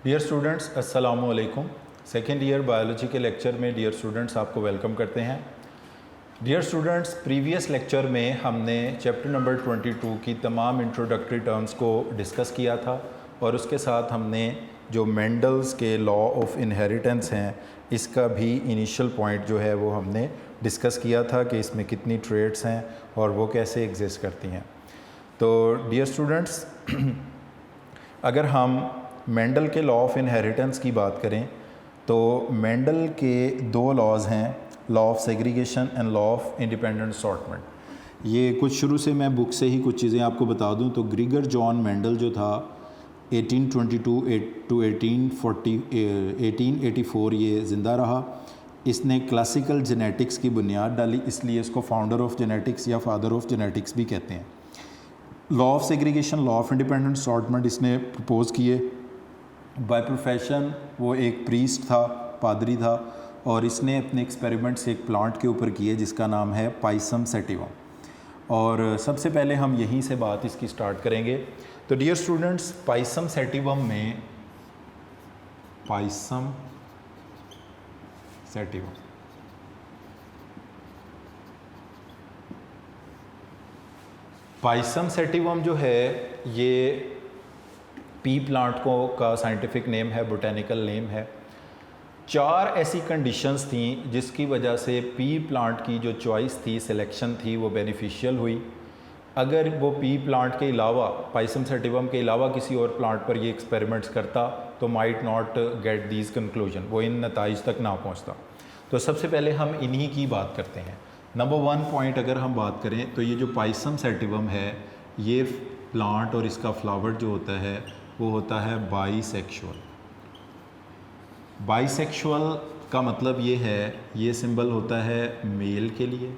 Dear students, अस्सलामु अलैकुम। Second year biology के लेक्चर में डियर स्टूडेंट्स आपको वेलकम करते हैं। डियर स्टूडेंट्स, प्रीवियस लेक्चर में हमने चैप्टर नंबर 22 की तमाम इंट्रोडक्टरी टर्म्स को डिस्कस किया था और उसके साथ हमने जो मेंडल्स के लॉ ऑफ इनहेरिटेंस हैं इसका भी इनिशियल पॉइंट जो है वो हमने डिस्कस किया था कि इसमें कितनी ट्रेट्स हैं और वो कैसे एग्जिस्ट करती हैं। तो डियर स्टूडेंट्स, अगर हम मेंडल के लॉ ऑफ इनहेरिटेंस की बात करें तो मेंडल के दो लॉज हैं, law of segregation and law of independent assortment. ये कुछ शुरू से मैं बुक से ही कुछ चीज़ें आपको बता दूं तो ग्रीगर जॉन मेंडल जो था 1822 टू 1884 ये ज़िंदा रहा। इसने क्लासिकल जेनेटिक्स की बुनियाद डाली, इसलिए इसको फाउंडर ऑफ जेनेटिक्स या फादर ऑफ जेनेटिक्स भी कहते हैं। Law of segregation, law of independent assortment इसने प्रपोज़ किए। बाय प्रोफेशन वो एक प्रीस्ट था, पादरी था, और इसने अपने एक्सपेरिमेंट्स एक प्लांट के ऊपर किए जिसका नाम है पाइसम सैटिवम। और सबसे पहले हम यहीं से बात इसकी स्टार्ट करेंगे। तो डियर स्टूडेंट्स, पाइसम सैटिवम में पाइसम सैटिवम पाइसम सैटिवम जो है ये पी प्लांट को का साइंटिफिक नेम है, बोटेनिकल नेम है। चार ऐसी कंडीशंस थी जिसकी वजह से पी प्लांट की जो चॉइस थी, सिलेक्शन थी, वो बेनिफिशियल हुई। अगर वो पी प्लांट के अलावा, पाइसम सैटिवम के अलावा किसी और प्लांट पर ये एक्सपेरिमेंट्स करता तो might not get these conclusion, वो इन नताइज तक ना पहुँचता। तो सबसे पहले हम इन्हीं की बात करते हैं। नंबर 1 पॉइंट अगर हम बात करें तो ये जो पाइसम सैटिवम है ये प्लांट और इसका फ्लावर जो होता है वो होता है बाईसेक्सुअल। बाईसेक्सुअल का मतलब ये है, ये सिंबल होता है मेल के लिए,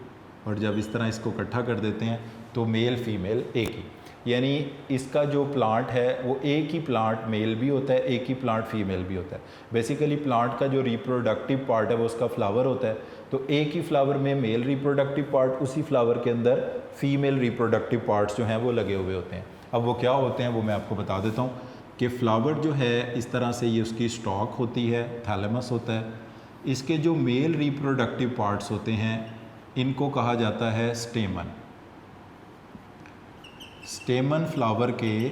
और जब इस तरह इसको इकट्ठा कर देते हैं तो मेल फीमेल एक ही, यानी इसका जो प्लांट है वो एक ही प्लांट मेल भी होता है, एक ही प्लांट फीमेल भी होता है। बेसिकली प्लांट का जो रिप्रोडक्टिव पार्ट है वो उसका फ्लावर होता है, तो एक ही फ्लावर में मेल रिप्रोडक्टिव पार्ट, उसी फ्लावर के अंदर फीमेल रिप्रोडक्टिव पार्ट्स जो हैं वो लगे हुए होते हैं। अब वो क्या होते हैं वो मैं आपको बता देता हूँ कि फ्लावर जो है इस तरह से ये उसकी स्टॉक होती है, थैलेमस होता है। इसके जो मेल रिप्रोडक्टिव पार्ट्स होते हैं इनको कहा जाता है स्टेमन। स्टेमन फ्लावर के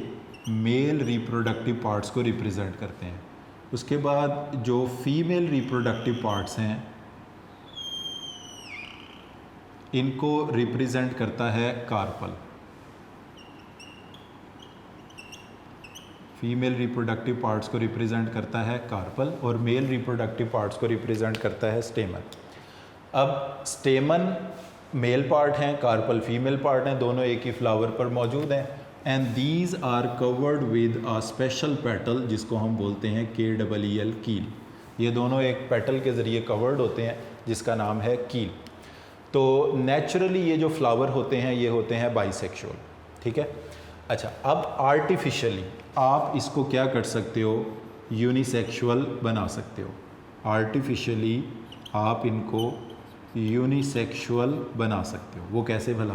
मेल रिप्रोडक्टिव पार्ट्स को रिप्रेजेंट करते हैं। उसके बाद जो फीमेल रिप्रोडक्टिव पार्ट्स हैं इनको रिप्रेजेंट करता है कार्पल। फीमेल रिप्रोडक्टिव पार्ट्स को रिप्रेजेंट करता है कार्पल और मेल रिप्रोडक्टिव पार्ट्स को रिप्रेजेंट करता है स्टेमन। अब स्टेमन मेल पार्ट हैं, कार्पल फीमेल पार्ट हैं, दोनों एक ही फ्लावर पर मौजूद हैं। And these are covered with a special petal जिसको हम बोलते हैं KEEL, कील। ये दोनों एक पेटल के ज़रिए कवर्ड होते हैं जिसका नाम है कील। तो नेचुरली ये जो फ्लावर होते हैं ये होते हैं बाईसेक्सुअल, ठीक है। अच्छा, अब आर्टिफिशियली आप इसको क्या कर सकते हो, यूनिसेक्सुअल बना सकते हो। आर्टिफिशियली आप इनको यूनिसेक्सुअल बना सकते हो। वो कैसे भला?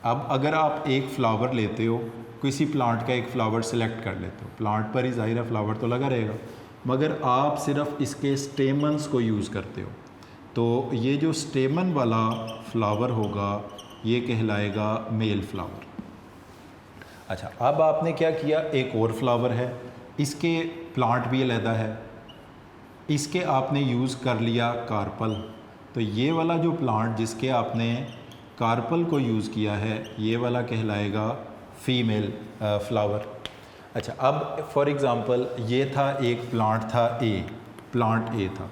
अब अगर आप एक फ्लावर लेते हो, किसी प्लांट का एक फ्लावर सेलेक्ट कर लेते हो, प्लांट पर ही ज़ाहिर है फ्लावर तो लगा रहेगा, मगर आप सिर्फ इसके स्टेमन्स को यूज़ करते हो, तो ये जो स्टेमन वाला फ्लावर होगा ये कहलाएगा मेल फ्लावर। अच्छा, अब आपने क्या किया, एक और फ्लावर है, इसके प्लांट भी अलहदा है, इसके आपने यूज़ कर लिया कार्पल। तो ये वाला जो प्लांट जिसके आपने कार्पल को यूज़ किया है ये वाला कहलाएगा फीमेल फ्लावर। अच्छा, अब फॉर एग्ज़ाम्पल ये था, एक प्लांट था प्लांट ए था,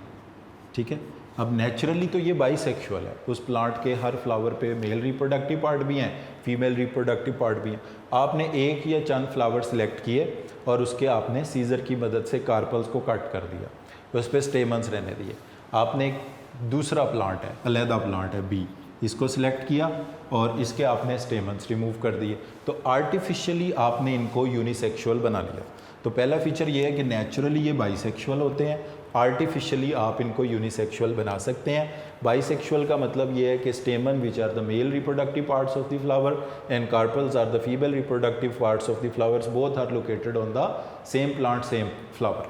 ठीक है। अब नेचुरली तो ये बाईसेक्सुअल है, उस प्लांट के हर फ्लावर पे मेल रिप्रोडक्टिव पार्ट भी हैं, फीमेल रिप्रोडक्टिव पार्ट भी हैं। आपने एक या चंद फ्लावर सेलेक्ट किए और उसके आपने सीज़र की मदद से कार्पल्स को कट कर दिया, तो उस पर स्टेमन्स रहने दिए। आपने एक दूसरा प्लांट है, अलहदा प्लांट है बी, इसको सिलेक्ट किया और इसके आपने स्टेमन्स रिमूव कर दिए, तो आर्टिफिशियली आपने इनको यूनिसेक्सुअल बना लिया। तो पहला फीचर ये है कि नेचुरली ये बाईसेक्सुअल होते हैं, आर्टिफिशियली आप इनको यूनिसेक्सुअल बना सकते हैं। बाईसेक्सुअल का मतलब ये है कि stamen which are the male reproductive parts of the flower and carpels are the female reproductive parts of the flowers, both are located on the same plant same flower.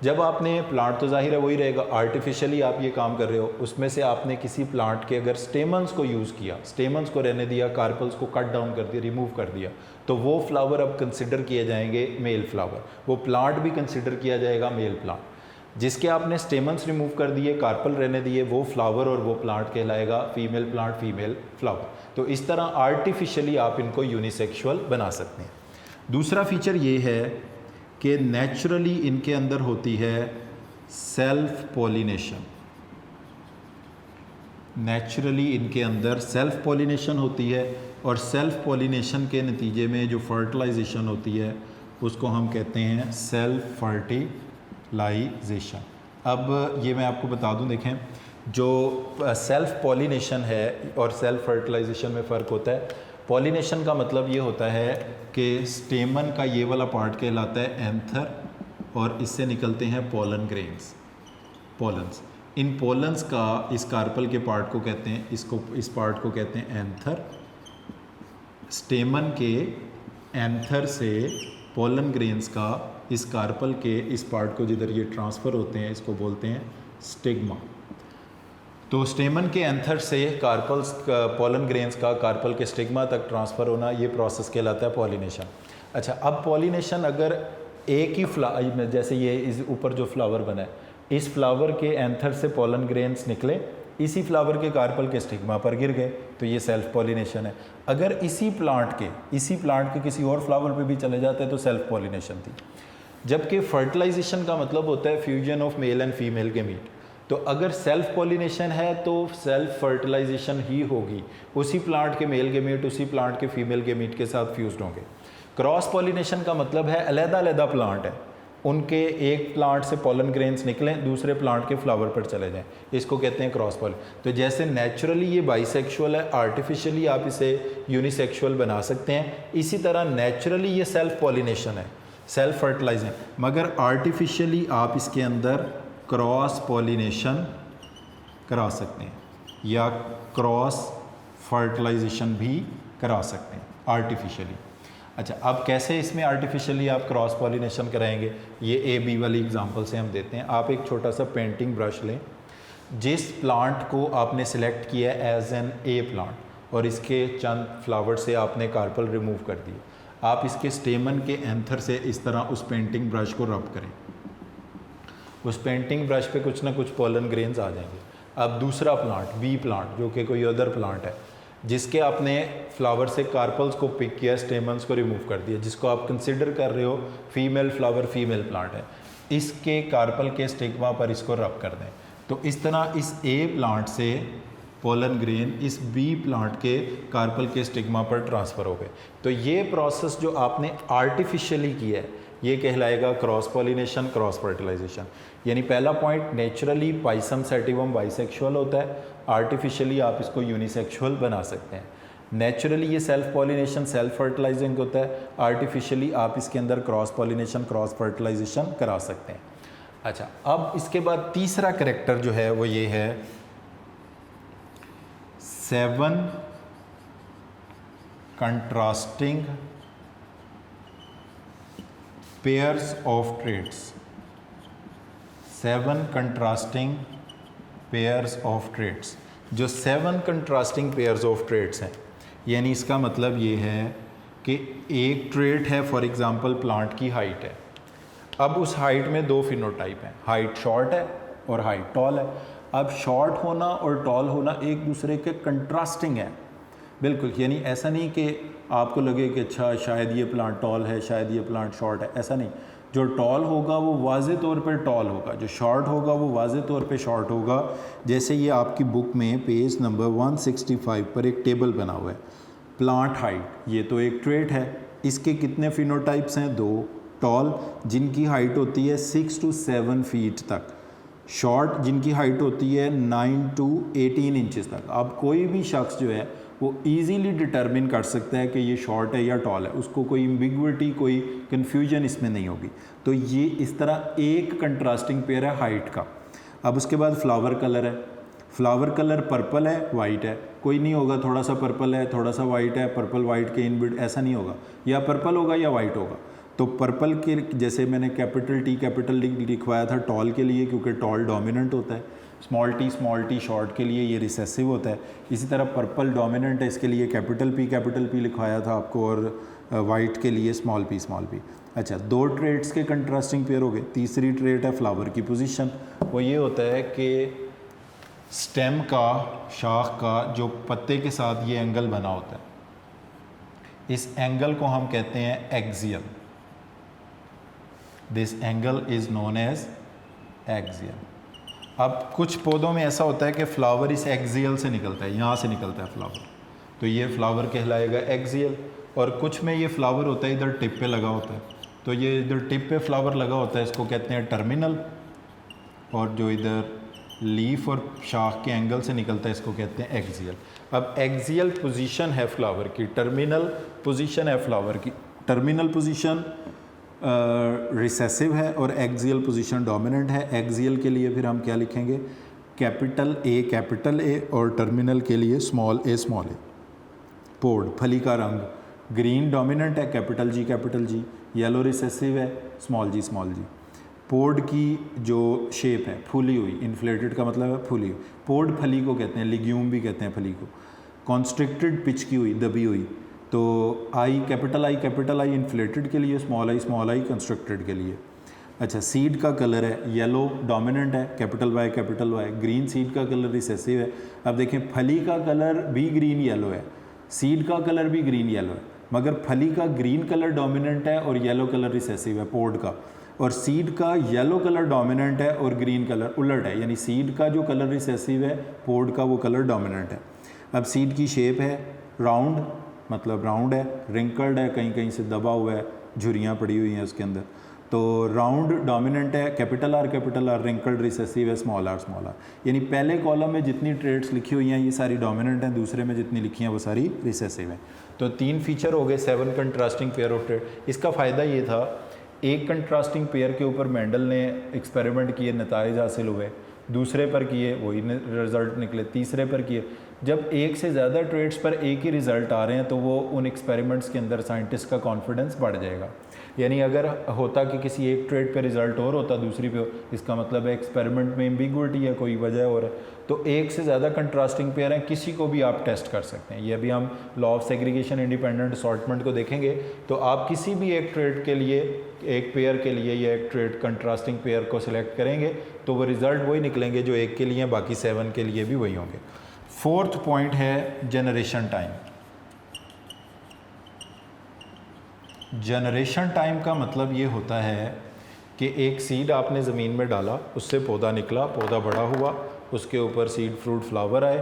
जब आपने प्लांट तो जाहिर है वही रहेगा, आर्टिफिशियली आप ये काम कर रहे हो, उसमें से आपने किसी प्लांट के अगर स्टेमन्स को यूज़ किया, स्टेमन्स को रहने दिया, कार्पल्स को कट डाउन कर दिया, रिमूव कर दिया, तो वो फ्लावर अब कंसिडर किए जाएंगे मेल फ्लावर, वो प्लांट भी कंसिडर किया जाएगा मेल प्लांट। जिसके आपने स्टेमन्स रिमूव कर दिए, कार्पल रहने दिए, वो फ्लावर और वो प्लांट कहलाएगा फीमेल प्लांट, फीमेल फ्लावर। तो इस तरह आर्टिफिशियली आप इनको यूनिसेक्सुअल बना सकते हैं। दूसरा फीचर ये है कि नेचुरली इनके अंदर होती है सेल्फ पॉलिनेशन। नेचुरली इनके अंदर सेल्फ पॉलिनेशन होती है और सेल्फ पॉलिनेशन के नतीजे में जो फर्टिलाइजेशन होती है उसको हम कहते हैं सेल्फ फर्टिलाइजेशन। अब ये मैं आपको बता दूं, देखें जो सेल्फ पॉलिनेशन है और सेल्फ फर्टिलाइजेशन में फ़र्क होता है। पॉलिनेशन का मतलब ये होता है कि स्टेमन का ये वाला पार्ट कहलाता है एंथर और इससे निकलते हैं पोलन ग्रेन्स, पोलन्स। इन पोलन्स का इस कार्पल के पार्ट को कहते हैं, इस पार्ट को कहते हैं एंथर। स्टेमन के एंथर से पोलन ग्रेन्स का इस कार्पल के इस पार्ट को जिधर ये ट्रांसफ़र होते हैं इसको बोलते हैं स्टिग्मा। तो स्टेमन के एंथर से कार्पल्स पोलन ग्रेन्स का कार्पल के स्टिग्मा तक ट्रांसफ़र होना, ये प्रोसेस कहलाता है पॉलिनेशन। अच्छा, अब पॉलिनेशन अगर एक ही जैसे ये इस ऊपर जो फ्लावर बना है, इस फ्लावर के एंथर से पोलन ग्रेन्स निकले, इसी फ्लावर के कार्पल के स्टिग्मा पर गिर गए, तो ये सेल्फ पॉलिनेशन है। अगर इसी प्लांट के किसी और फ्लावर पे भी चले जाते हैं तो सेल्फ पॉलिनेशन थी। जबकि फर्टिलाइजेशन का मतलब होता है fusion of male and female gamete. तो अगर सेल्फ पॉलिनेशन है तो सेल्फ फर्टिलाइजेशन ही होगी, उसी प्लांट के मेल गैमीट उसी प्लांट के फीमेल गैमीट के साथ फ्यूज्ड होंगे। क्रॉस पॉलिनेशन का मतलब है अलग-अलग प्लांट है, उनके एक प्लांट से पोलन ग्रेन्स निकलें दूसरे प्लांट के फ्लावर पर चले जाएं, इसको कहते हैं क्रॉस पॉलिन। तो जैसे नेचुरली ये बाइसेक्सुअल है, आर्टिफिशियली आप इसे यूनिसेक्सुअल बना सकते हैं, इसी तरह नेचुरली ये सेल्फ पॉलिनेशन है, सेल्फ फर्टिलाइजिंग, मगर आर्टिफिशियली आप इसके अंदर क्रॉस पॉलिनेशन करा सकते हैं या क्रॉस फर्टिलाइजेशन भी करा सकते हैं आर्टिफिशियली। अच्छा, अब कैसे इसमें आर्टिफिशियली आप क्रॉस पॉलिनेशन कराएंगे, ये ए बी वाली एग्जांपल से हम देते हैं। आप एक छोटा सा पेंटिंग ब्रश लें, जिस प्लांट को आपने सिलेक्ट किया एज एन ए प्लांट और इसके चंद फ्लावर से आपने कार्पल रिमूव कर दिए, आप इसके स्टेमन के एंथर से इस तरह उस पेंटिंग ब्रश को रब करें, उस पेंटिंग ब्रश पे कुछ ना कुछ पोलन ग्रेन्स आ जाएंगे। अब दूसरा प्लांट बी प्लांट जो कि कोई अदर प्लांट है, जिसके आपने फ्लावर से कार्पल्स को पिक किया, स्टेमन्स को रिमूव कर दिया, जिसको आप कंसिडर कर रहे हो फीमेल फ्लावर फीमेल प्लांट है, इसके कार्पल के स्टिग्मा पर इसको रब कर दें। तो इस तरह इस ए प्लांट से पोलन ग्रेन इस बी प्लांट के कार्पल के स्टिग्मा पर ट्रांसफ़र हो गए। तो ये प्रोसेस जो आपने आर्टिफिशियली किया है ये कहलाएगा क्रॉस पॉलिनेशन, क्रॉस फर्टिलाइजेशन। यानी पहला पॉइंट, नेचुरली पाइसम सैटिवम बाइसेक्सुअल होता है, आर्टिफिशियली आप इसको यूनिसेक्सुअल बना सकते हैं। नेचुरली ये सेल्फ पॉलिनेशन सेल्फ फर्टिलाइजिंग होता है, आर्टिफिशियली आप इसके अंदर क्रॉस पॉलिनेशन क्रॉस फर्टिलाइजेशन करा सकते हैं। अच्छा, अब इसके बाद तीसरा कैरेक्टर जो है वो ये है 7 contrasting pairs of traits. 7 contrasting pairs of traits. जो 7 कंट्रास्टिंग पेयर्स ऑफ ट्रेड्स हैं, यानी इसका मतलब ये है कि एक ट्रेट है, फॉर एग्जांपल प्लांट की हाइट है। अब उस हाइट में 2 फिनोटाइप हैं, हाइट शॉर्ट है और हाइट टॉल है। अब शॉर्ट होना और टॉल होना एक दूसरे के कंट्रास्टिंग है बिल्कुल, यानी ऐसा नहीं कि आपको लगे कि अच्छा शायद ये प्लांट टॉल है शायद ये प्लांट शॉर्ट है, ऐसा नहीं। जो टॉल होगा वो वाज़े तौर पर टॉल होगा, जो शॉर्ट होगा वो वाज़े तौर पे शॉर्ट होगा। जैसे ये आपकी बुक में पेज नंबर 165 पर एक टेबल बना हुआ है, प्लांट हाइट, ये तो एक ट्रेट है, इसके कितने फिनोटाइप्स हैं, 2। टॉल जिनकी हाइट होती है 6 to 7 फीट तक, शॉर्ट जिनकी हाइट होती है 9 to 18 इंचज़ तक। अब कोई भी शख्स जो है वो ईज़िली डिटर्मिन कर सकता है कि ये शॉर्ट है या टॉल है, उसको कोई एम्बिग्विटी कोई कन्फ्यूजन इसमें नहीं होगी। तो ये इस तरह एक कंट्रास्टिंग पेयर है हाइट का। अब उसके बाद फ्लावर कलर है, फ्लावर कलर पर्पल है वाइट है, कोई नहीं होगा थोड़ा सा पर्पल है थोड़ा सा वाइट है, पर्पल वाइट के इनबिल्ड ऐसा नहीं होगा, या पर्पल होगा या वाइट होगा। तो पर्पल के जैसे मैंने कैपिटल टी कैपिटल डी लिखवाया था टॉल के लिए, क्योंकि टॉल डोमिनेंट होता है, स्मॉल टी शॉर्ट के लिए ये रिसेसिव होता है। इसी तरह पर्पल डोमिनेंट है, इसके लिए कैपिटल पी लिखवाया था आपको, और वाइट के लिए स्मॉल पी। अच्छा, 2 ट्रेड्स के कंट्रास्टिंग पेयर हो गए। तीसरी ट्रेड है फ्लावर की पोजीशन। वो ये होता है कि स्टेम का, शाख का जो पत्ते के साथ ये एंगल बना होता है, इस एंगल को हम कहते हैं axial. This angle is known as axial. अब कुछ पौधों में ऐसा होता है कि फ्लावर इस एक्सियल से निकलता है, यहाँ से निकलता है फ्लावर, तो ये फ्लावर कहलाएगा एक्सियल। और कुछ में ये फ्लावर होता है इधर टिप पे लगा होता है, तो ये इधर टिप पे फ्लावर लगा होता है, इसको कहते हैं टर्मिनल। और जो इधर लीफ और शाख के एंगल से निकलता है, इसको कहते हैं एक्सियल। अब एक्सियल पोजीशन है फ्लावर की, टर्मिनल पोजीशन है फ्लावर की। टर्मिनल पोजीशन रिसेसिव है और एक्सियल पोजीशन डोमिनेंट है। एक्सियल के लिए फिर हम क्या लिखेंगे, कैपिटल ए और टर्मिनल के लिए स्मॉल ए। पोड, फली का रंग ग्रीन डोमिनेंट है, कैपिटल जी। येलो रिसेसिव है, स्मॉल जी। पोड की जो शेप है फूली हुई, इन्फ्लेटेड का मतलब है फूली हुई। पोड फली को कहते हैं, लिग्यूम भी कहते हैं फली को। कॉन्स्ट्रिक्टेड, पिचकी हुई, दबी हुई। तो कैपिटल आई इन्फ्लेटेड के लिए, स्मॉल आई कंस्ट्रक्टेड के लिए। अच्छा, सीड का कलर है येलो डोमिनेंट है, कैपिटल वाई। ग्रीन सीड का कलर रिसेसिव है। अब देखें, फली का कलर भी ग्रीन येलो है, सीड का कलर भी ग्रीन येलो है, मगर फली का ग्रीन कलर डोमिनेंट है और येलो कलर रिसेसिव है पोड का। और सीड का येलो कलर डोमिनेंट है और ग्रीन कलर उलट है, यानी सीड का जो कलर रिसेसिव है, पोड का वो कलर डोमिनेंट है। अब सीड की शेप है राउंड, मतलब राउंड है, रिंकल्ड है, कहीं कहीं से दबा हुआ है, झुर्रियाँ पड़ी हुई हैं उसके अंदर। तो राउंड डोमिनेंट है, कैपिटल आर, रिंकल्ड रिसेसिव है, स्मॉल आर। यानी पहले कॉलम में जितनी ट्रेड्स लिखी हुई हैं ये सारी डोमिनेंट हैं, दूसरे में जितनी लिखी हैं वो सारी रिसेसिव हैं। तो 3 फीचर हो गए 7 कंट्रास्टिंग पेयर ऑफ ट्रेड। इसका फ़ायदा ये था, एक कंट्रास्टिंग पेयर के ऊपर मेंडल ने एक्सपेरिमेंट किए, नताइज हासिल हुए, दूसरे पर किए वही रिज़ल्ट निकले, तीसरे पर किए। जब एक से ज़्यादा ट्रेड्स पर एक ही रिज़ल्ट आ रहे हैं तो वो उन एक्सपेरिमेंट्स के अंदर साइंटिस्ट का कॉन्फिडेंस बढ़ जाएगा। यानी अगर होता कि किसी एक ट्रेड पे रिज़ल्ट और होता दूसरी पे, इसका मतलब है एक्सपेरिमेंट में एम्बिग्विटी है, कोई वजह और है। तो एक से ज़्यादा कंट्रास्टिंग पेयर हैं, किसी को भी आप टेस्ट कर सकते हैं। ये अभी हम law of segregation independent assortment को देखेंगे, तो आप किसी भी एक ट्रेड के लिए, एक पेयर के लिए या एक ट्रेड कंट्रास्टिंग पेयर को सिलेक्ट करेंगे तो वो रिज़ल्ट वही निकलेंगे जो एक के लिए, बाकी 7 के लिए भी वही होंगे। 4th पॉइंट है जनरेशन टाइम। जनरेशन टाइम का मतलब ये होता है कि एक सीड आपने ज़मीन में डाला, उससे पौधा निकला, पौधा बड़ा हुआ, उसके ऊपर सीड फ्रूट फ्लावर आए,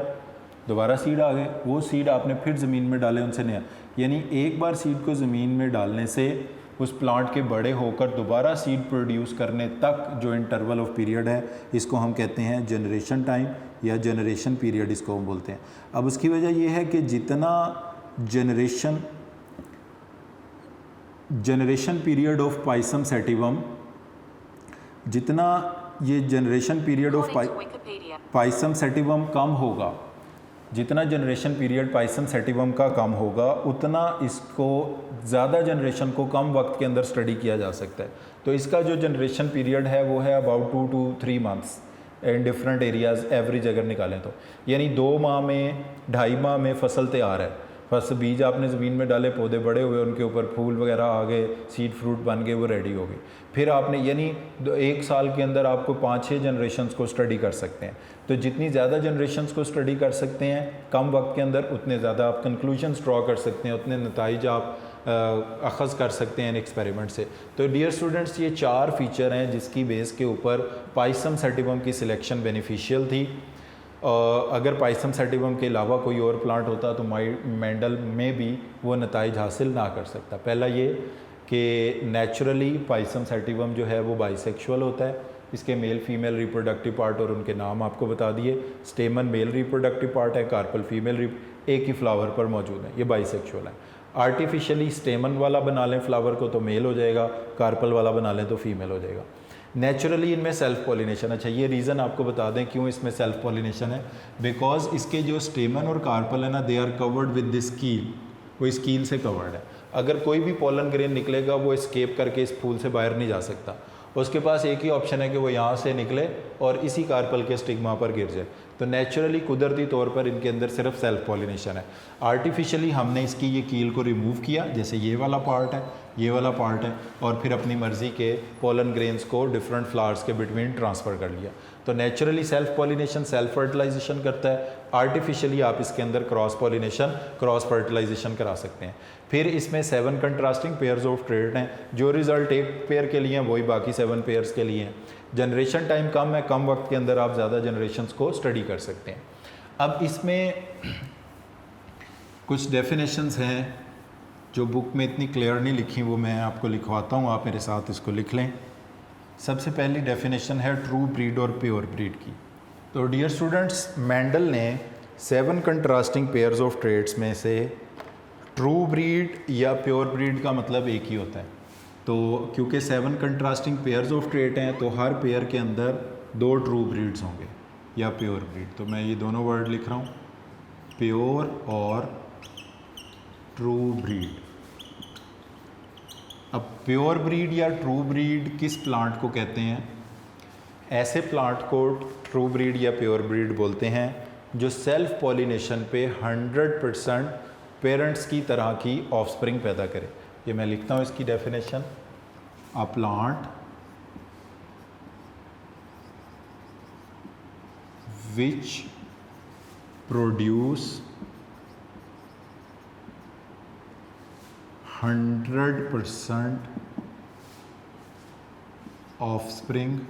दोबारा सीड आ गए, वो सीड आपने फिर ज़मीन में डाले, उनसे नया। यानी एक बार सीड को ज़मीन में डालने से उस प्लांट के बड़े होकर दोबारा सीड प्रोड्यूस करने तक जो इंटरवल ऑफ पीरियड है, इसको हम कहते हैं जनरेशन टाइम या जनरेशन पीरियड, इसको हम बोलते हैं। अब उसकी वजह यह है कि जितना generation period of pisum sativum, जितना ये generation period of pisum sativum कम होगा, जितना जनरेशन पीरियड पाइसम सेटिवम का कम होगा, उतना इसको ज़्यादा जनरेशन को कम वक्त के अंदर स्टडी किया जा सकता है। तो इसका जो जनरेशन पीरियड है वो है about 2 to 3 months in different areas, average अगर निकालें तो। यानी 2 माह में, 2.5 माह में फसल तैयार है। फर्स्ट बीज आपने ज़मीन में डाले, पौधे बड़े हुए, उनके ऊपर फूल वगैरह आ गए, सीड फ्रूट बन गए, वो रेडी हो गए। फिर आपने, यानी 1 साल के अंदर आपको 5-6 जनरेशन्स को स्टडी कर सकते हैं। तो जितनी ज़्यादा जनरेशन्स को स्टडी कर सकते हैं कम वक्त के अंदर, उतने ज़्यादा आप कंक्लूजन्स ड्रॉ कर सकते हैं, उतने नताइज आप अखज़ कर सकते हैं इन एक्सपेरिमेंट से। तो डियर स्टूडेंट्स, ये 4 फीचर हैं जिसकी बेस के ऊपर पाइसम सेटिवम की सिलेक्शन बेनिफिशियल थी। अगर पाइसम सेटिवम के अलावा कोई और प्लांट होता तो मेंडल में भी वो नताइज हासिल ना कर सकता। पहला ये कि नेचुरली पाइसम सेटिवम जो है वो बाइसेक्सुअल होता है। इसके मेल फीमेल रिप्रोडक्टिव पार्ट और उनके नाम आपको बता दिए। स्टेमन मेल रिप्रोडक्टिव पार्ट है, कार्पल फीमेल एक ही फ्लावर पर मौजूद है, ये बाइसेक्सुअल है। आर्टिफिशियली स्टेमन वाला बना लें फ्लावर को तो मेल हो जाएगा, कार्पल वाला बना लें तो फीमेल हो जाएगा। नेचुरली इनमें सेल्फ पॉलिनेशन, अच्छा ये रीज़न आपको बता दें क्यों इसमें सेल्फ पॉलिनेशन है। बिकॉज इसके जो स्टेमन और कार्पल है ना, they are covered with this keel, वो इस कील से कवर्ड है। अगर कोई भी पोलन ग्रेन निकलेगा वो एस्केप करके इस फूल से बाहर नहीं जा सकता, उसके पास एक ही ऑप्शन है कि वो यहाँ से निकले और इसी कार्पल के स्टिग्मा पर गिर जाए। तो नेचुरली कुदरती तौर पर इनके अंदर सिर्फ सेल्फ पॉलिनेशन है। आर्टिफिशियली हमने इसकी ये कील को रिमूव किया, जैसे ये वाला पार्ट है, ये वाला पार्ट है, और फिर अपनी मर्ज़ी के पोलन ग्रेन्स को डिफरेंट फ्लावर्स के बिटवीन ट्रांसफ़र कर लिया। तो naturally self pollination, self fertilization करता है। आर्टिफिशियली आप इसके अंदर क्रॉस पॉलिनेशन, क्रॉस फर्टिलाइजेशन करा सकते हैं। फिर इसमें 7 कंट्रास्टिंग पेयर्स ऑफ ट्रेड हैं। जो रिज़ल्ट एक पेयर के लिए हैं वही बाकी 7 पेयर्स के लिए हैं। जनरेशन टाइम कम है, कम वक्त के अंदर आप ज़्यादा जनरेशन्स को स्टडी कर सकते हैं। अब इसमें कुछ डेफिनेशंस हैं जो बुक में इतनी क्लियर नहीं लिखी, वो मैं आपको लिखवाता हूँ, आप मेरे साथ इसको लिख लें। सबसे पहली डेफिनेशन है ट्रू ब्रीड और प्योर ब्रीड की। तो डियर स्टूडेंट्स, मेंडल ने 7 कंट्रास्टिंग पेयर्स ऑफ ट्रेड्स में से ट्रू ब्रीड या प्योर ब्रीड का मतलब एक ही होता है। तो क्योंकि 7 कंट्रास्टिंग पेयर्स ऑफ ट्रेड हैं तो हर पेयर के अंदर 2 ट्रू ब्रीड्स होंगे या प्योर ब्रीड। तो मैं ये दोनों वर्ड लिख रहा हूँ, प्योर और ट्रू ब्रीड। अब प्योर ब्रीड या ट्रू ब्रीड किस प्लांट को कहते हैं? ऐसे प्लांट को ट्रू ब्रीड या प्योर ब्रीड बोलते हैं जो सेल्फ पॉलिनेशन पे 100% पेरेंट्स की तरह की ऑफस्प्रिंग पैदा करे। ये मैं लिखता हूँ इसकी definition, a plant which produce 100% offspring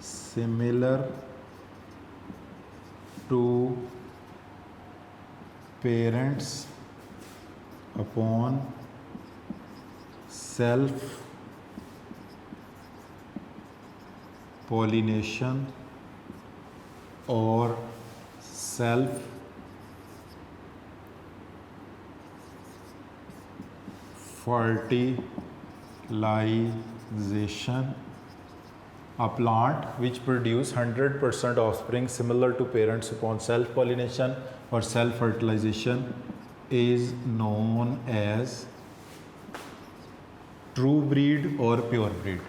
similar to parents upon self pollination और self fertilization, a plant which produce 100% offspring similar to parents upon self pollination or self fertilization is known as true breed or pure breed।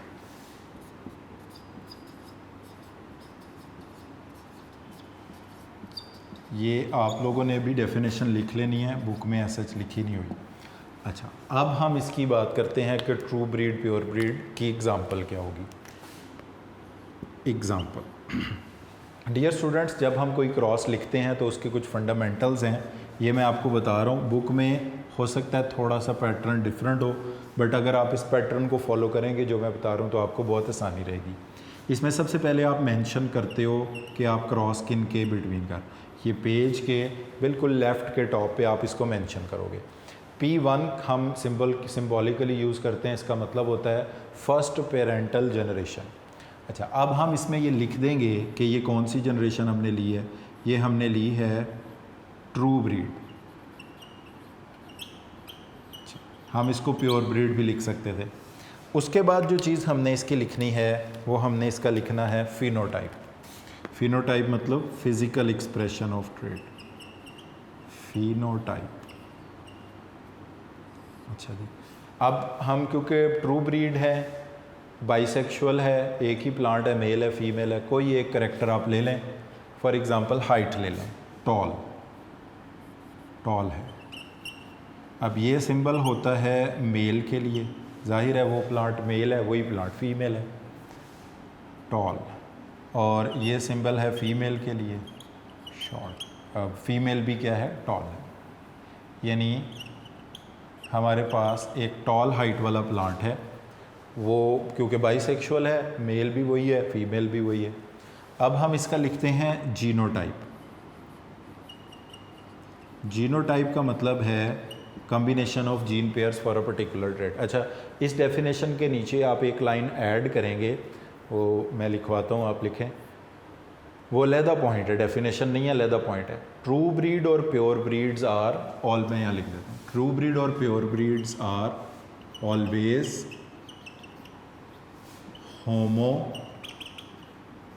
ये आप लोगों ने भी definition लिख लेनी है, book में ऐसा लिखी नहीं हुई। अच्छा, अब हम इसकी बात करते हैं कि ट्रू ब्रीड प्योर ब्रीड की एग्जांपल क्या होगी। एग्जांपल, डियर स्टूडेंट्स, जब हम कोई क्रॉस लिखते हैं तो उसके कुछ फंडामेंटल्स हैं, ये मैं आपको बता रहा हूँ। बुक में हो सकता है थोड़ा सा पैटर्न डिफरेंट हो, बट अगर आप इस पैटर्न को फॉलो करेंगे जो मैं बता रहा हूँ तो आपको बहुत आसानी रहेगी। इसमें सबसे पहले आप मेंशन करते हो कि आप क्रॉस किन के बिटवीन का, ये पेज के बिल्कुल लेफ़्ट के टॉप पे आप इसको मेंशन करोगे। P1 हम सिंबॉलिकली यूज़ करते हैं, इसका मतलब होता है फर्स्ट पेरेंटल जनरेशन। अच्छा, अब हम इसमें ये लिख देंगे कि ये कौन सी जनरेशन हमने ली है। ये हमने ली है ट्रू ब्रीड। हम इसको प्योर ब्रीड भी लिख सकते थे। उसके बाद जो चीज़ हमने इसकी लिखनी है वो हमने इसका लिखना है फिनोटाइप। फिनोटाइप मतलब physical expression of trait, phenotype. अच्छा जी, अब हम क्योंकि ट्रू ब्रीड है, बाइसेक्सुअल है, एक ही प्लांट है, मेल है फीमेल है, कोई एक करेक्टर आप ले लें। फॉर एग्ज़ाम्पल हाइट ले लें, टॉल, टॉल है। अब ये सिंबल होता है मेल के लिए, जाहिर है वो प्लांट मेल है, वही प्लांट फीमेल है, टॉल। और ये सिंबल है फीमेल के लिए, शॉर्ट। अब फीमेल भी क्या है, टॉल है। यानी हमारे पास एक टॉल हाइट वाला प्लांट है, वो क्योंकि बाइसेक्सुअल है, मेल भी वही है, फीमेल भी वही है। अब हम इसका लिखते हैं जीनोटाइप। जीनोटाइप का मतलब है combination of gene pairs for a particular trait. अच्छा, इस डेफिनेशन के नीचे आप एक लाइन ऐड करेंगे, वो मैं लिखवाता हूँ, आप लिखें। वो लहदा पॉइंट है, डेफिनेशन नहीं है, लहदा पॉइंट है। ट्रू ब्रीड और प्योर ब्रीड्स आर ऑल, मैं यहाँ लिख देता हूँ, ट्रू ब्रीड और pure breeds are always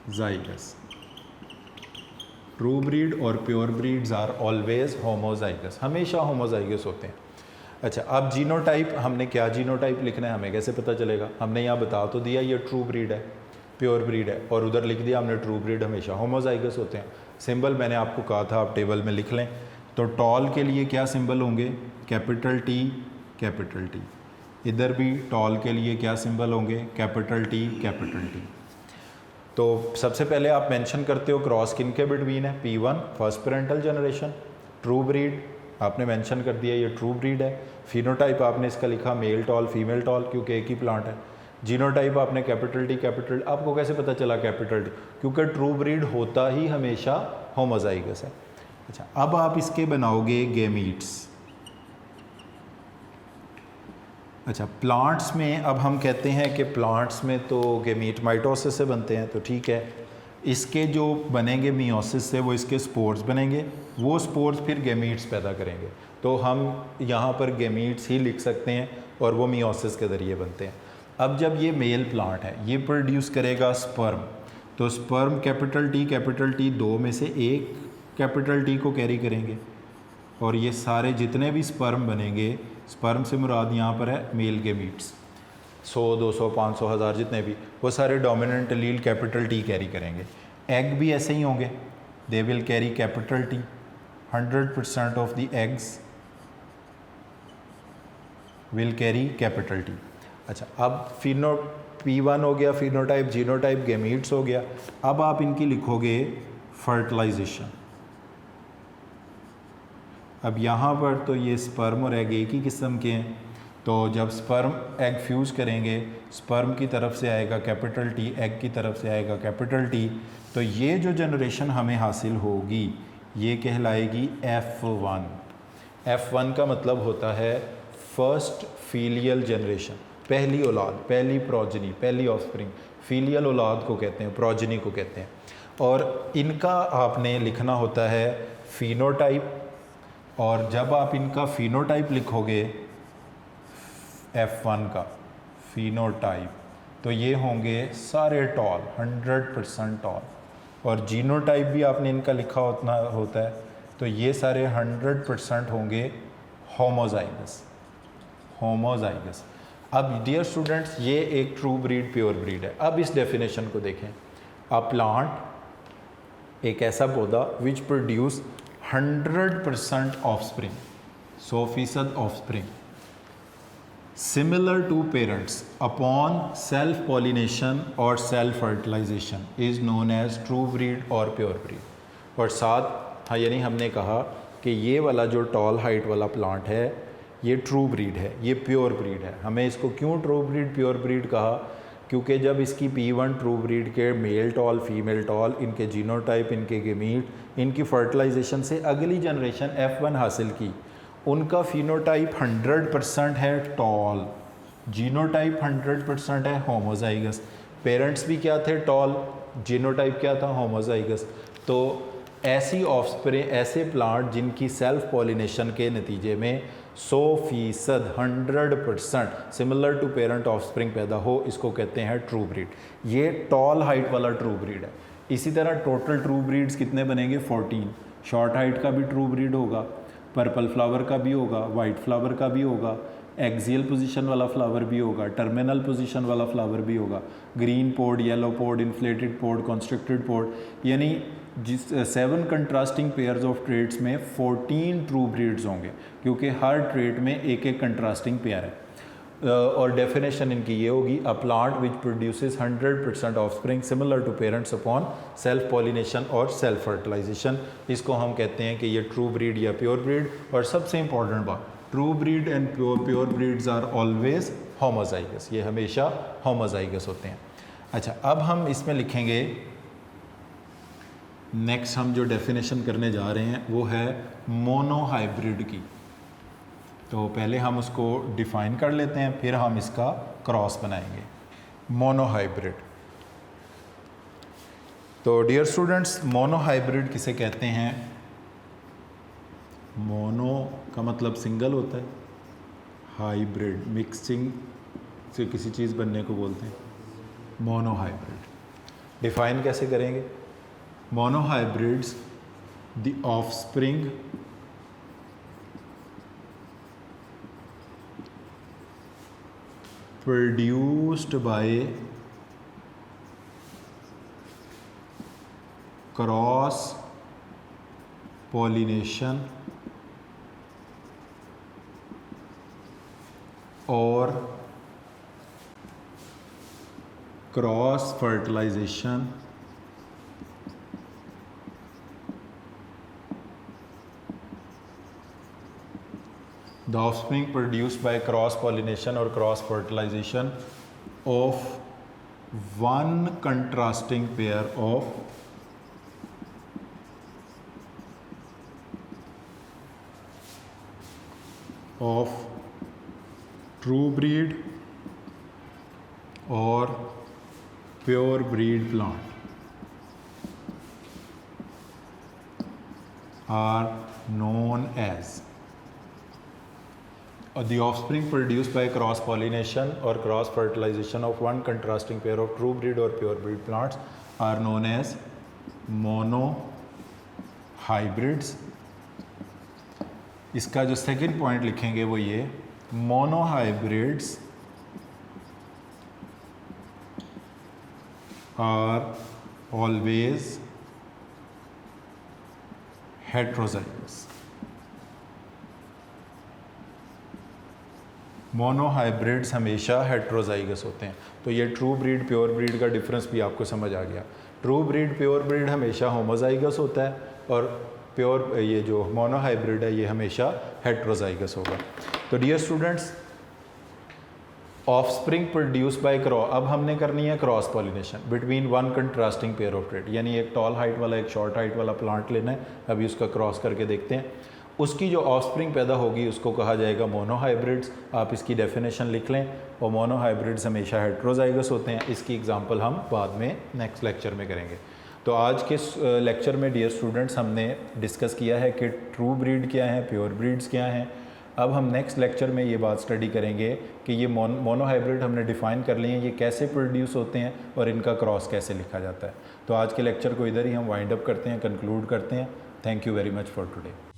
homozygous. True breed और pure breeds are always homozygous, हमेशा होमोजाइगस होते हैं। अच्छा, अब जीनोटाइप, हमने क्या जीनोटाइप लिखना है, हमें कैसे पता चलेगा? हमने यहाँ बता तो दिया ये ट्रू ब्रीड है, प्योर ब्रीड है, और उधर लिख दिया हमने ट्रू ब्रीड हमेशा होमोजाइगस होते हैं। सिंबल मैंने आपको कहा था आप टेबल में लिख लें। तो टॉल के लिए क्या सिंबल होंगे? Capital T, capital T. इधर भी टॉल के लिए क्या सिंबल होंगे? Capital T, capital T. तो सबसे पहले आप मेंशन करते हो क्रॉस किन के बिटवीन है? P1 first parental generation, true breed आपने मेंशन कर दिया ये ट्रू ब्रीड है। फिनोटाइप आपने इसका लिखा मेल टॉल फीमेल टॉल, क्योंकि एक ही प्लांट है। जीनोटाइप आपने कैपिटल टी, कैपिटल, आपको कैसे पता चला कैपिटल टी? क्योंकि ट्रू ब्रीड होता ही हमेशा होमोजाइगस है। अच्छा, अब आप इसके बनाओगे गेमीट्स। अच्छा, प्लांट्स में अब हम कहते हैं कि प्लांट्स में तो गेमीट माइटोसिस से बनते हैं, तो ठीक है, इसके जो बनेंगे मियोसिस से वो इसके स्पोर्स बनेंगे, वो स्पोर्स फिर गेमीट्स पैदा करेंगे। तो हम यहाँ पर गेमीट्स ही लिख सकते हैं और वो मियोसिस के ज़रिए बनते हैं। अब जब ये मेल प्लांट है, ये प्रोड्यूस करेगा स्पर्म, तो स्पर्म कैपिटल टी दो में से एक कैपिटल टी को कैरी करेंगे, और ये सारे जितने भी स्पर्म बनेंगे, स्पर्म से मुराद यहाँ पर है मेल गेमीट्स, 100, 200, 500, 1000 जितने भी, वो सारे dominant allele capital T carry करेंगे। एग भी ऐसे ही होंगे, they will carry capital T, 100% of the eggs will carry capital T. अच्छा, अब P1 हो गया फिनोटाइप, जीनोटाइप, गेमीट्स हो गया। अब आप इनकी लिखोगे फर्टिलाइजेशन। अब यहाँ पर तो ये स्पर्म और एग एक ही किस्म के हैं, तो जब स्पर्म एग फ्यूज़ करेंगे, स्पर्म की तरफ से आएगा कैपिटल टी, एग की तरफ से आएगा कैपिटल टी, तो ये जो जनरेशन हमें हासिल होगी ये कहलाएगी F1। F1 का मतलब होता है फर्स्ट फीलियल जनरेशन, पहली औलाद, पहली प्रोजनी, पहली ऑफस्प्रिंग। फीलियल औलाद को कहते हैं, प्रोजनी को कहते हैं। और इनका आपने लिखना होता है फिनोटाइप, और जब आप इनका फिनोटाइप लिखोगे F1 का फिनोटाइप, तो ये होंगे सारे टॉल, 100% टॉल। और जीनोटाइप भी आपने इनका लिखा होता है, तो ये सारे 100% होंगे होमोजाइगस, होमोजाइगस। अब डियर स्टूडेंट्स, ये एक ट्रू ब्रीड प्योर ब्रीड है। अब इस डेफिनेशन को देखें। अ प्लांट एक ऐसा पौधा which produce 100% offspring, 100% offspring, similar to parents upon self pollination और self fertilisation is known as true breed और प्योर ब्रीड। और साथ हाँ, यानी हमने कहा कि ये वाला जो टॉल हाइट वाला प्लांट है ये ट्रू ब्रीड है, ये प्योर ब्रीड है। हमें इसको क्यों ट्रू ब्रीड प्योर ब्रीड कहा? क्योंकि जब इसकी P1 ट्रू ब्रीड के मेल टॉल फीमेल टॉल, इनके जीनोटाइप, इनके गेमीट, इनकी फर्टिलाइजेशन से अगली जनरेशन F1 हासिल की, उनका फिनोटाइप 100% है टॉल, जीनोटाइप 100% है होमोजाइगस। पेरेंट्स भी क्या थे? टॉल, जीनोटाइप क्या था? होमोजाइगस। तो ऐसी ऑफस्प्रिंग, ऐसे प्लांट जिनकी सेल्फ पॉलिनेशन के नतीजे में 100% 100% सिमिलर टू पेरेंट ऑफस्प्रिंग पैदा हो, इसको कहते हैं ट्रू ब्रीड। ये टॉल हाइट वाला ट्रू ब्रीड है। इसी तरह टोटल ट्रू ब्रीड्स कितने बनेंगे? 14। शॉर्ट हाइट का भी ट्रू ब्रीड होगा, पर्पल फ्लावर का भी होगा, वाइट फ्लावर का भी होगा, एक्सियल पोजीशन वाला फ्लावर भी होगा, टर्मिनल पोजीशन वाला फ्लावर भी होगा, ग्रीन पोड, येलो पोड, इन्फ्लेटेड पोड, कॉन्स्ट्रिक्टेड पोड, यानी जिस 7 कंट्रास्टिंग पेयर्स ऑफ ट्रेड्स में 14 ट्रू ब्रीड्स होंगे, क्योंकि हर ट्रेड में एक एक कंट्रास्टिंग पेयर है। और डेफिनेशन इनकी ये होगी, a plant which produces 100% offspring similar to parents upon self pollination और सेल्फ फर्टिलाइजेशन, इसको हम कहते हैं कि ये ट्रू ब्रीड या प्योर ब्रीड। और सबसे इंपॉर्टेंट बात, true breed and pure breeds are always homozygous, ये हमेशा होमोजाइगस होते हैं। अच्छा, अब हम इसमें लिखेंगे, नेक्स्ट हम जो डेफिनेशन करने जा रहे हैं वो है मोनोहाइब्रिड की। तो पहले हम उसको डिफ़ाइन कर लेते हैं, फिर हम इसका क्रॉस बनाएंगे। मोनोहाइब्रिड, तो डियर स्टूडेंट्स, मोनोहाइब्रिड किसे कहते हैं? मोनो का मतलब सिंगल होता है, हाइब्रिड मिक्सिंग से किसी चीज़ बनने को बोलते हैं मोनोहाइब्रिड। डिफाइन कैसे करेंगे? Monohybrids the offspring produced by cross pollination or cross fertilization the offspring produced by cross pollination or cross fertilization of one contrasting pair of true breed or pure breed plant are known as the offspring produced by cross pollination or cross fertilization of one contrasting pair of true breed or pure breed plants are known as monohybrids. इसका जो second point लिखेंगे वो ये, monohybrids are always heterozygous. मोनोहाइब्रिड्स हमेशा heterozygous होते हैं। तो ये ट्रू ब्रीड प्योर ब्रीड का डिफरेंस भी आपको समझ आ गया। ट्रू ब्रीड प्योर ब्रीड हमेशा होमोजाइगस होता है और प्योर ये जो मोनोहाइब्रिड है ये हमेशा हेट्रोजाइगस होगा। तो dear students, offspring produce by cross, अब हमने करनी है cross pollination between one contrasting pair of trait, यानी एक टॉल हाइट वाला एक शॉर्ट हाइट वाला प्लांट लेना है। अभी उसका क्रॉस करके देखते हैं। उसकी जो ऑफस्प्रिंग पैदा होगी उसको कहा जाएगा मोनोहाइब्रिड्स। आप इसकी डेफिनेशन लिख लें। और मोनोहाइब्रिड्स हमेशा हेट्रोजाइगस होते हैं। इसकी एग्जांपल हम बाद में नेक्स्ट लेक्चर में करेंगे। तो आज के लेक्चर में डियर स्टूडेंट्स हमने डिस्कस किया है कि ट्रू ब्रीड क्या है, प्योर ब्रीड्स क्या हैं। अब हम नेक्स्ट लेक्चर में ये बात स्टडी करेंगे कि ये मोनोहाइब्रिड हमने डिफ़ाइन कर लिए हैं, ये कैसे प्रोड्यूस होते हैं और इनका क्रॉस कैसे लिखा जाता है। तो आज के लेक्चर को इधर ही हम वाइंड अप करते हैं, कंक्लूड करते हैं। Thank you very much for today.